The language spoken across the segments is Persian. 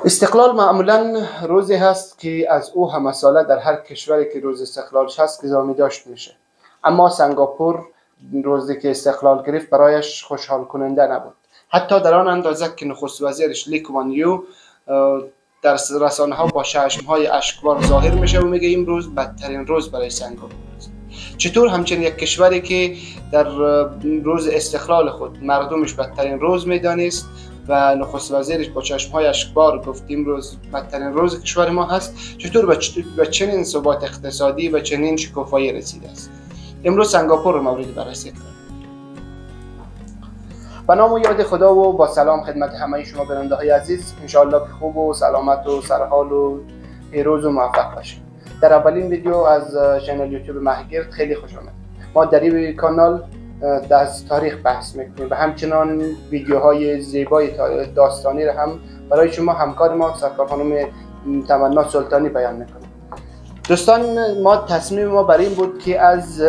استقلال معمولا روزی هست که از او همه ساله در هر کشوری که روز استقلالش هست گزارمی داشت میشه. اما سنگاپور روزی که استقلال گرفت برایش خوشحال کننده نبود، حتی در آن اندازه که نخست وزیرش لی کوان یو در رسانه ها با چشم های اشکبار ظاهر میشه و میگه این روز بدترین روز برای سنگاپور است. چطور همچنین یک کشوری که در روز استقلال خود مردمش بدترین روز میدانست و نخست وزیرش با چشم‌های اشکبار گفت امروز بدترین روز کشور ما هست، چطور به چنین ثبات اقتصادی و چنین شکوفایی رسیده است؟ امروز سنگاپور رو مورد بررسی کنیم. به نام و یاد خدا و با سلام خدمت همه شما بیننده های عزیز، انشاءالله که خوب و سلامت و سرحال و پیروز و موفق باشید. در اولین ویدیو از چنل یوتیوب مهگرد خیلی خوش آمد. ما در این کانال از تاریخ بحث میکنیم و همچنان ویدیوهای زیبای داستانی را هم برای شما همکار ما سرکار خانم تمنا سلطانی بیان میکنیم. دوستان، ما تصمیم ما برای این بود که از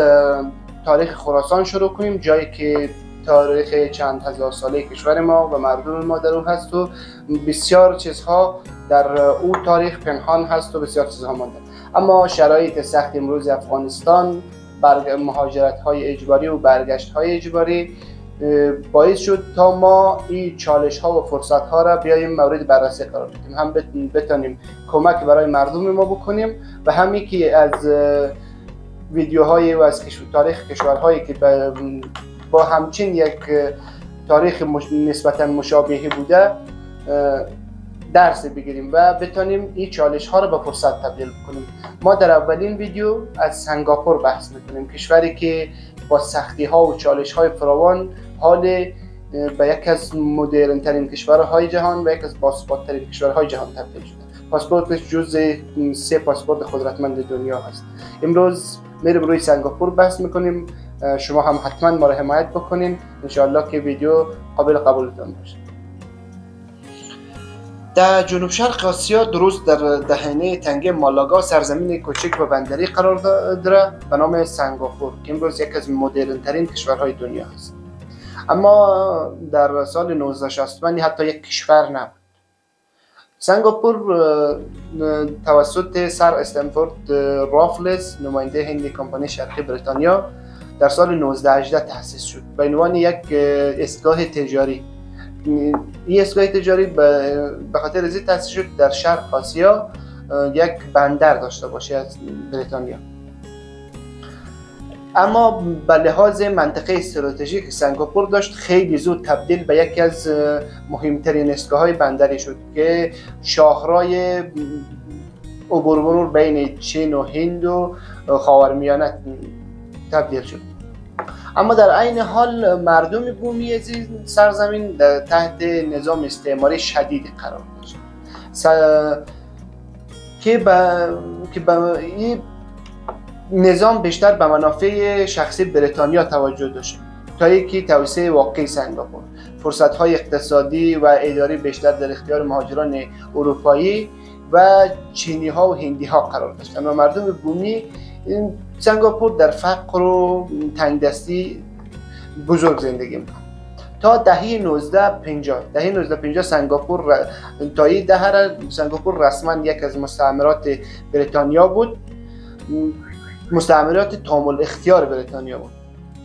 تاریخ خراسان شروع کنیم، جایی که تاریخ چند هزار ساله کشور ما و مردم ما در اون هست و بسیار چیزها در او تاریخ پنهان هست و بسیار چیزها مانده. اما شرایط سخت امروز افغانستان، مهاجرت های اجباری و برگشت های اجباری باعث شد تا ما این چالش ها و فرصت ها را بیاییم مورد بررسی قرار بدیم، هم بتونیم کمک برای مردم ما بکنیم و همین که از ویدیوهای و از تاریخ کشورهایی که با همچین یک تاریخ نسبتا مشابهی بوده درس بگیریم و بتونیم این چالش ها رو به فرصت تبدیل کنیم. ما در اولین ویدیو از سنگاپور بحث میکنیم، کشوری که با سختی ها و چالش های فراوان حال به یک از مدرن ترین کشورهای جهان و یک از باثبات ترین کشورهای جهان تبدیل شده. پاسپورتش جزء 3 پاسپورت قدرتمند دنیا هست. امروز میریم روی سنگاپور بحث میکنیم. شما هم حتما ما را حمایت بکنین، انشاءالله که ویدیو قابل قبولتان باشه. در جنوب شرق آسیا، درست در دهنه تنگه مالاگا، سرزمین کوچک و بندری قرار داره به نام سنگاپور که امروز یک از مدرن ترین کشورهای دنیا است. اما در سال 1960 حتی یک کشور نبود. سنگاپور توسط سر استنفورد رافلز، نماینده هندی کمپانی شرقی بریتانیا، در سال 1918 تأسیس شد به عنوان یک ایستگاه تجاری. این ایستگاه تجاری به خاطر از این تأسیس شد در شرق آسیا یک بندر داشته باشه از بریتانیا. اما به لحاظ منطقه استراتژیک سنگاپور داشت خیلی زود تبدیل به یکی از مهمترین ایستگاه‌های بندری شد که شاهرای عبور مرور بین چین و هند و خاورمیانه تبدیل شد. اما در عین حال مردم بومی از این سرزمین تحت نظام استعماری شدید قرار داشت که این نظام بیشتر به منافع شخصی بریتانیا توجه داشت تا اینکه توسعه واقعی سنگاپور فرصت‌های اقتصادی و اداری بیشتر در اختیار مهاجران اروپایی و چینی‌ها و هندی‌ها قرار داشت. اما مردم بومی سنگاپور در فقر و تنگدستی بزرگ زندگی می‌کرد. تا دهه 1950 سنگاپور رسما یک از مستعمرات بریتانیا بود، مستعمرات تام الاختیار بریتانیا بود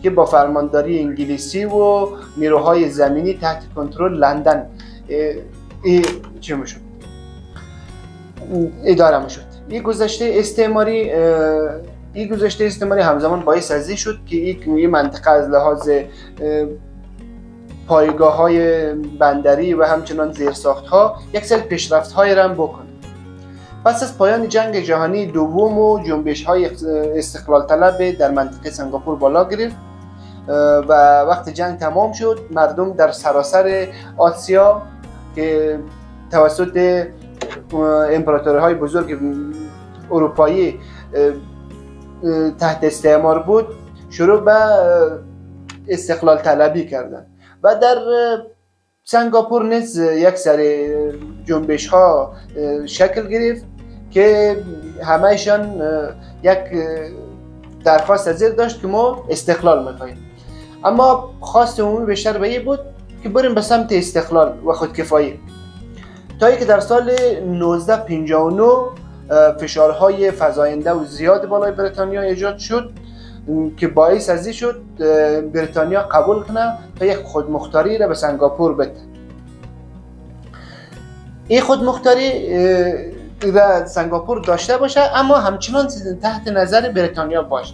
که با فرمانداری انگلیسی و نیروهای زمینی تحت کنترل لندن اداره می‌شد. این گذشته استعماری همزمان باعث از این شد که این منطقه از لحاظ پایگاه‌های بندری و همچنان زیرساخت‌ها یک سری پیشرفت‌های را بکنه. پس از پایان جنگ جهانی دوم و جنبش‌های استقلال طلب در منطقه سنگاپور بالا گرفت و وقتی جنگ تمام شد، مردم در سراسر آسیا که توسط امپراتوری‌های بزرگ اروپایی تحت استعمار بود شروع به استقلال طلبی کردند و در سنگاپور نیز یک سری جنبش ها شکل گرفت که همهشان یک درخواست از این داشت که ما استقلال میخواهیم. اما خواست عمومی بیشتر به این بود که بریم به سمت استقلال و خودکفایی. تا اینکه در سال 1959 فشارهای فزاینده و زیاد بالای بریتانیا ایجاد شد که باعث از این شد بریتانیا قبول کنه تا یک خودمختاری را به سنگاپور بده. این خودمختاری را سنگاپور داشته باشه اما همچنان تحت نظر بریتانیا باشه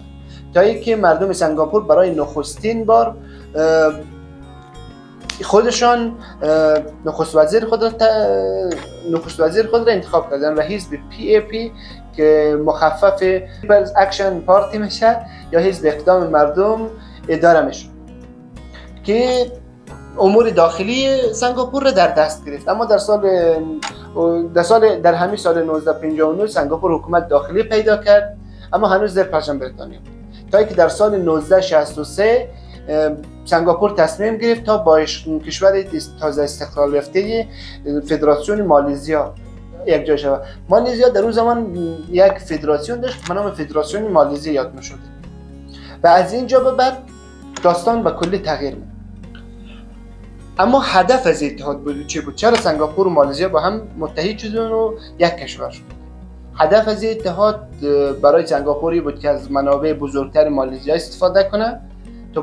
تا اینکه مردم سنگاپور برای نخستین بار خودشان نخست وزیر خود را انتخاب کردن و حزب PAP که مخفف پیپلز اکشن پارتی میشه یا حزب اقدام مردم اداره میشه که امور داخلی سنگاپور را در دست گرفت. اما در همین سال 1959 سنگاپور حکومت داخلی پیدا کرد اما هنوز زیر پرچم بریتانیا، تا اینکه در سال 1963 سنگاپور تصمیم گرفت تا با کشور تازه استقلال یافته فدراسیون مالزیا یک جا شود. مالزیا در اون زمان یک فدراسیون داشت به نام فدراسیون مالزیا یاد می‌شد و از اینجا به بعد داستان به کلی تغییر کرد. اما هدف از اتحاد بود چه بود؟ چرا سنگاپور و مالزیا با هم متحد شدن و یک کشور شد؟ هدف از اتحاد برای سنگاپوری بود که از منابع بزرگتر مالزیا استفاده کنه تا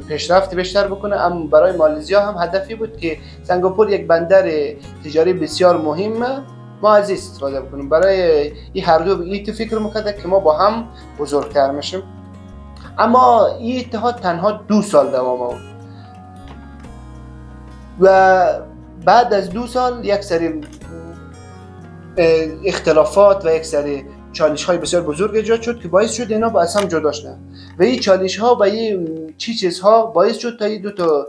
پیشرفت بیشتر بکنه. اما برای مالزیا هم هدفی بود که سنگاپور یک بندر تجاری بسیار مهمه، ما از استفاده بکنیم. برای این هر دو این تو فکر میکرده که ما با هم بزرگتر میشیم. اما این اتحاد تنها 2 سال دوام آورد و بعد از 2 سال یک سری اختلافات و یک سری چالش های بسیار بزرگ ایجاد شد که باعث شد اینا با از هم جدا شدن و این چالش ها و این چیزها باعث شد تا این 2 تا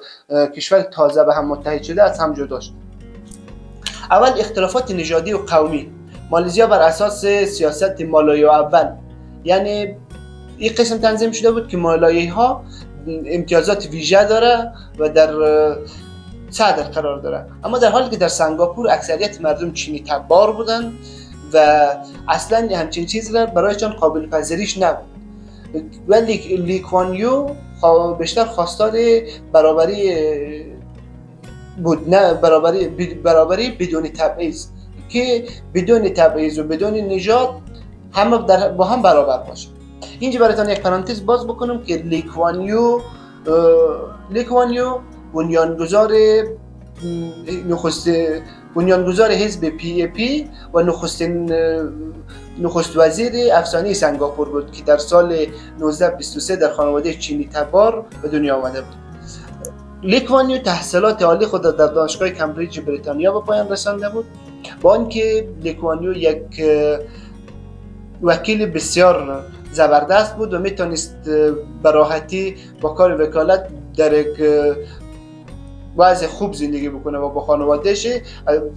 کشور تازه به هم متحد شده از هم جدا شد. اول اختلافات نژادی و قومی. مالزیا بر اساس سیاست مالایی اول، یعنی این قسم تنظیم شده بود که مالایی ها امتیازات ویژه داره و در صدر قرار داره، اما در حالی که در سنگاپور اکثریت مردم چینی تبار بودن و اصلا همچین چیزی را برایشان قابل پذیریش نبود. و لی کوان یو بیشتر خواستار برابری بود، نه برابری بدون تبعیض، که بدون تبعیض و بدون نژاد همه با هم برابر باشه. اینجا براتون یک پرانتز باز بکنم که لی کوان یو بنیانگذار حزب PAP و نخست وزیر افسانه سنگاپور بود که در سال 1923 در خانواده چینی تبار به دنیا آمده بود. لی کوان یو تحصیلات عالی خود در دانشگاه کمبریج بریتانیا به پایان رسانده بود، با آنکه لی کوان یو یک وکیل بسیار زبردست بود و میتونست به راحتی با کار وکالت در یک وضع خوب زندگی بکنه و با خانواده‌اش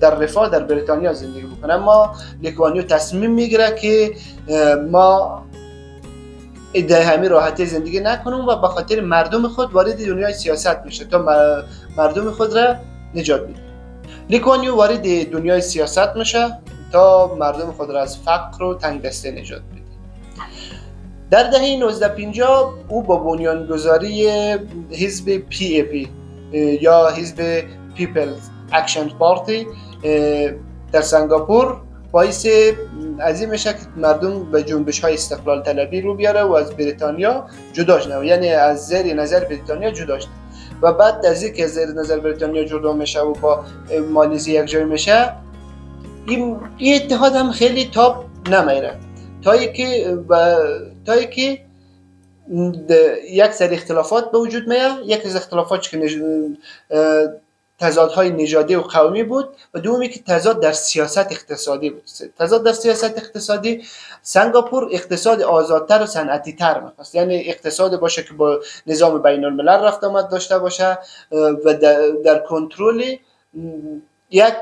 در رفاه در بریتانیا زندگی بکنه. اما لی کوان یو تصمیم میگیره که ما در همین راحتی زندگی نکنیم و به خاطر مردم خود وارد دنیای سیاست میشه تا مردم خود را نجات بده. لی کوان یو وارد دنیای سیاست میشه تا مردم خود را از فقر و تنگدستی نجات بده. در دهه 1950 او با بنیانگذاری حزب PAP یا حزب پیپلز اکشن پارتی در سنگاپور باعث از این میشه که مردم به جنبش های استقلال طلبی رو بیاره و از بریتانیا جدا شدن، یعنی از زیر نظر بریتانیا جدا شدن. و بعد از اینکه زیر نظر بریتانیا جدا میشه و با مالزی یک جای میشه، این اتحاد هم خیلی تاب نمیره تا اینکه یک سری اختلافات به وجود میاد. یک از اختلافات که تضادهای نژادی و قومی بود و دومی که تضاد در سیاست اقتصادی بود. تضاد در سیاست اقتصادی، سنگاپور اقتصاد آزادتر و صنعتی تر می‌خواست، یعنی اقتصاد باشه که با نظام بین الملل رفت آمد داشته باشه و در کنترل یک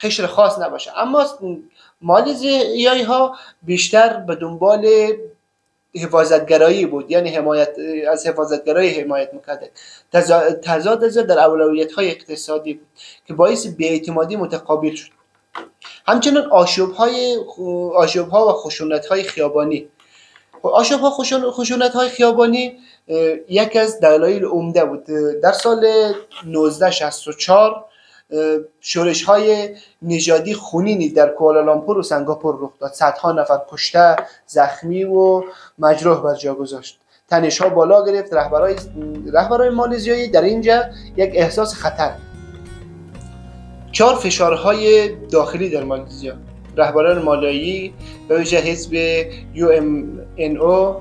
قشر خاص نباشه. اما مالزیایی ها بیشتر به دنبال حفاظتگرایی بود، یعنی از حفاظتگرایی حمایت میکرد. تضاد در اولویت‌های اقتصادی بود که باعث بی‌اعتمادی متقابل شد. همچنین آشوب‌ها و خشونت‌های خیابانی. آشوب‌ها خشونت‌های خیابانی یک از دلایل عمده بود. در سال 1964 شورش های نژادی خونینی در کوالالامپور و سنگاپور رخ داد. صدها نفر کشته، زخمی و مجروح بر جا گذاشت. تنش ها بالا گرفت. رهبرای مالزیایی در اینجا یک احساس خطر. 4 فشارهای داخلی در مالزیا. رهبران مالیایی به ویژه حزب UMNO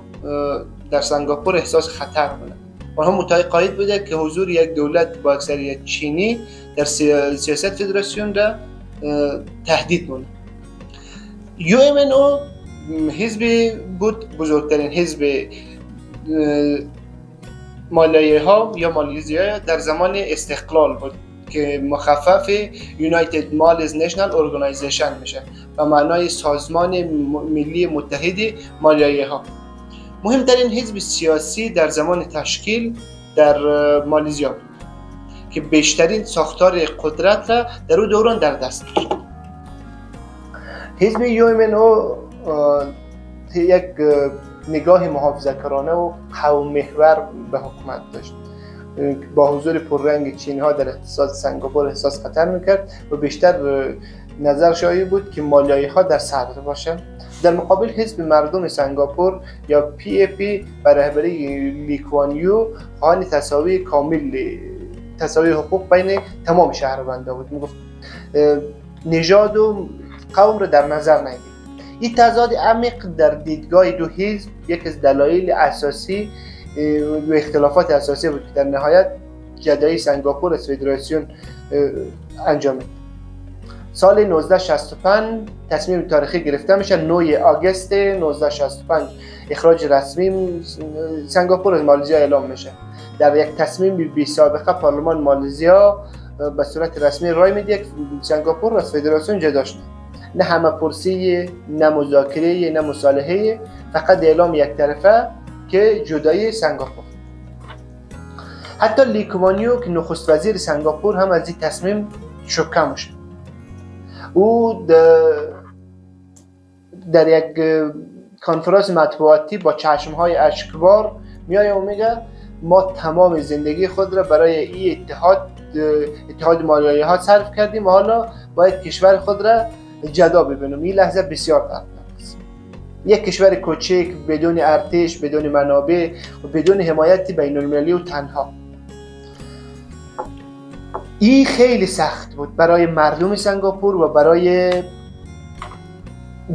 در سنگاپور احساس خطر کنند. آنها متقاعد بوده که حضور یک دولت با اکثریت چینی در سیاست فدراسیون را تهدید کنه. UMNO حزبی بود، بزرگترین حزب مالیایی ها یا مالزیا در زمان استقلال بود که مخفف United Maldives National Organization میشه و معنای سازمان ملی متحد مالیایی ها. مهمترین حزب سیاسی در زمان تشکیل در مالزیا بود که بیشترین ساختار قدرت را در او دوران در دست داشت. حزب UMNO یک نگاه محافظه‌کارانه و قوم محور به حکومت داشت. با حضور پررنگ چینی ها در اقتصاد سنگاپور احساس خطر میکرد و بیشتر نظر شایع بود که مالیایی ها در صدر باشند. در مقابل حزب مردم سنگاپور یا PAP به رهبری لی کوان یو خواهان تساوی حقوق بین تمام شهروندان بود. میگفت نژاد و قوم را در نظر نگیرید. این تضاد عمیق در دیدگاه دو حزب یک از دلایل اساسی و اختلافات اساسی بود که در نهایت جدایی سنگاپور از فدراسیون انجامید. سال 1965 تصمیم تاریخی گرفته میشه. 9 آگوست 1965 اخراج رسمی سنگاپور از مالزیا اعلام میشه. در یک تصمیم بی سابقه پارلمان مالزیا به صورت رسمی رای میده که سنگاپور از فدراسیون جدا شد. نه همه پرسی، نه مذاکره، نه مصالحه، فقط اعلام یک طرفه که جدایی سنگاپور. حتی لی کوان یو که نخست وزیر سنگاپور هم از این تصمیم شوکه میشه. او در یک کنفرانس مطبوعاتی با چشمهای اشکبار میایه و میگه ما تمام زندگی خود را برای این اتحاد مالیایی ها صرف کردیم و حالا باید کشور خود را جدا ببینیم. این لحظه بسیار دردناک است. یک کشور کوچک بدون ارتش، بدون منابع و بدون حمایت بین المللی و تنها. این خیلی سخت بود برای مردم سنگاپور و برای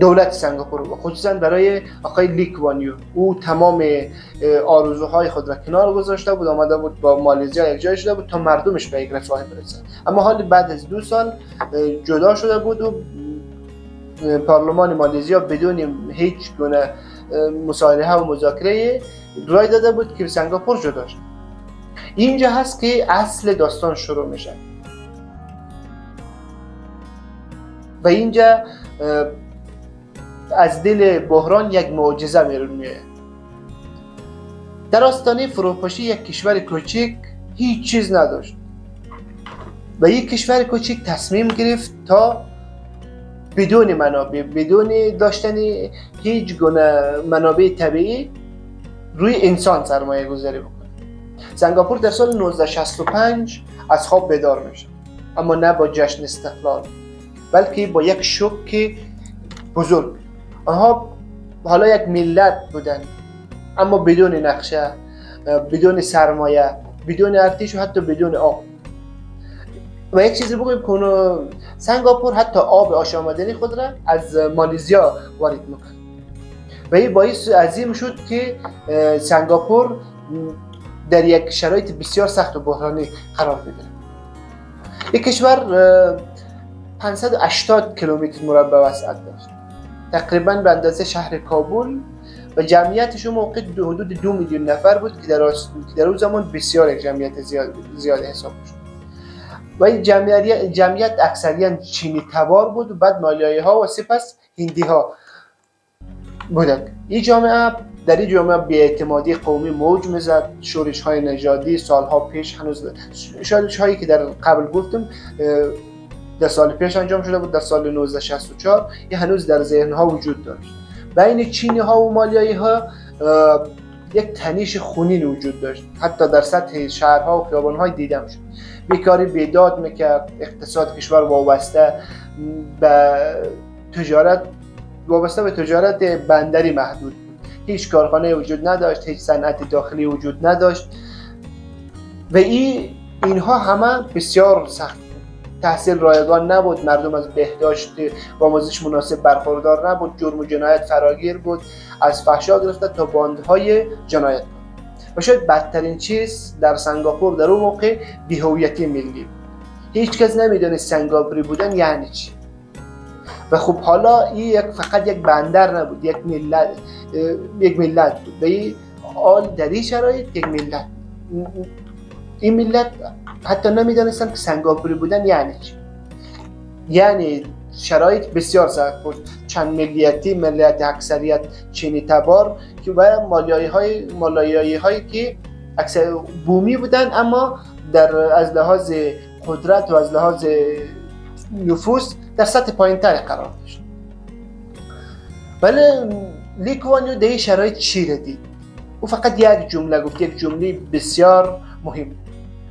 دولت سنگاپور و خصوصا برای آقای لی کوان یو. او تمام آرزوهای خود را کنار گذاشته بود، آمده بود با مالزیا یک جای شده بود تا مردمش به یک رفاه برسه. اما حال بعد از 2 سال جدا شده بود و پارلمان مالزیا بدون هیچ گونه مصالحه و مذاکره رای داده بود که سنگاپور جدا شد. اینجا هست که اصل داستان شروع میشه و اینجا از دل بحران یک معجزه میاد. در آستانه فروپاشی یک کشور کوچک هیچ چیز نداشت و یک کشور کوچک تصمیم گرفت تا بدون منابع، بدون داشتن هیچ گونه منابع طبیعی روی انسان سرمایه گذاری بکنه. سنگاپور در سال 1965 از خواب بیدار میشه، اما نه با جشن استقلال بلکه با یک شوک بزرگ. آنها حالا یک ملت بودن اما بدون نقشه، بدون سرمایه، بدون ارتش و حتی بدون آب. و یک چیزی بگویم که سنگاپور حتی آب آشامیدنی خود را از مالزیا وارد میکنه و این باعث عظیم شد که سنگاپور در یک شرایط بسیار سخت و بحرانی قرار بگیره. یک کشور 580 کیلومتر مربع وسعت داشت، تقریبا به اندازه شهر کابل و جمعیتش موقع حدود 2 میلیون نفر بود که در اون زمان بسیار یک جمعیت زیاد حساب شد. و این جمعیت اکثریت چینی تبار بود و بعد مالیایی ها و سپس هندی ها بودند. این جامعه در این جامعه بی‌اعتمادی قومی موج میزد. شورش های نژادی سالها پیش، هنوز شورش هایی که در قبل گفتم در سال پیش انجام شده بود، در سال 1964 این هنوز در ذهن ها وجود داشت. بین چینی ها و مالیایی ها یک تنش خونین وجود داشت، حتی در سطح شهرها و خیابان های دیده میشد. بیکاری بیداد میکرد. اقتصاد کشور وابسته به تجارت بندری محدود بود. هیچ کارخانه وجود نداشت، هیچ صنعت داخلی وجود نداشت و اینها همه بسیار سخت بود. تحصیل رایگان نبود، مردم از بهداشت و آموزش مناسب برخوردار نبود، جرم و جنایت فراگیر بود، از فحشا گرفته تا باندهای جنایت بود. و شاید بدترین چیز در سنگاپور در اون موقع بی‌هویتی ملی بود. هیچ کس نمیدونست سنگاپوری بودن یعنی چی. و خب حالا این فقط یک بندر نبود، یک ملت بود. و در این شرایط یک ملت، این ملت حتی نمیدانستن که سنگاپوری بودن یعنی چی. یعنی شرایط بسیار سخت بود، چند ملیتی، ملیت اکثریت چینی تبار و مالایایی هایی که اکثر بومی بودن، اما از لحاظ قدرت و از لحاظ نفوذ در سطح پایین تر قرار داشت. ولی لی کوان یو در این شرایط چی را دید؟ او فقط یک جمله گفت، یک جمله بسیار مهم.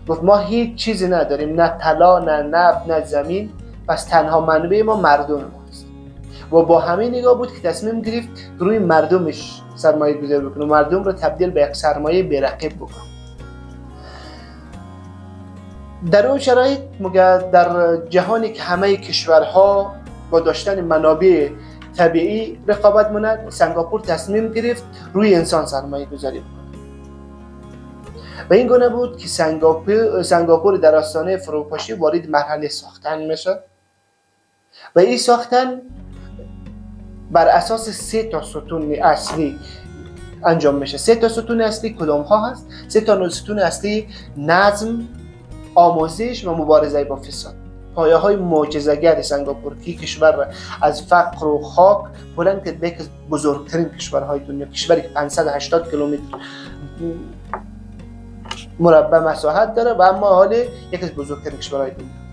گفت ما هیچ چیزی نداریم، نه طلا، نه نفت، نه زمین، پس تنها منبع ما مردم ماست. و با همین نگاه بود که تصمیم گرفت روی مردمش سرمایه گذاری بکنه و مردم رو تبدیل به یک سرمایه بی‌رقیب بکنه. در اون شرایط در جهانی که همه کشورها با داشتن منابع طبیعی رقابت مونند، سنگاپور تصمیم گرفت روی انسان سرمایه گذاری بکنه. و این گونه بود که سنگاپور در آستانه فروپاشی وارد مرحله ساختن میشه. و این ساختن بر اساس 3 تا ستون اصلی انجام میشه. 3 تا ستون اصلی کدام ها هست؟ 3 تا ستون اصلی: نظم، آموزش و مبارزه با فساد. پایه های معجزه‌گر سنگاپور که کشور از فقر و خاک بلند کرد به یکی از بزرگترین کشورهای دنیا، کشوری که 580 کیلومتر مربع مساحت داره و اما حال یکی از بزرگترین کشورهای دنیا.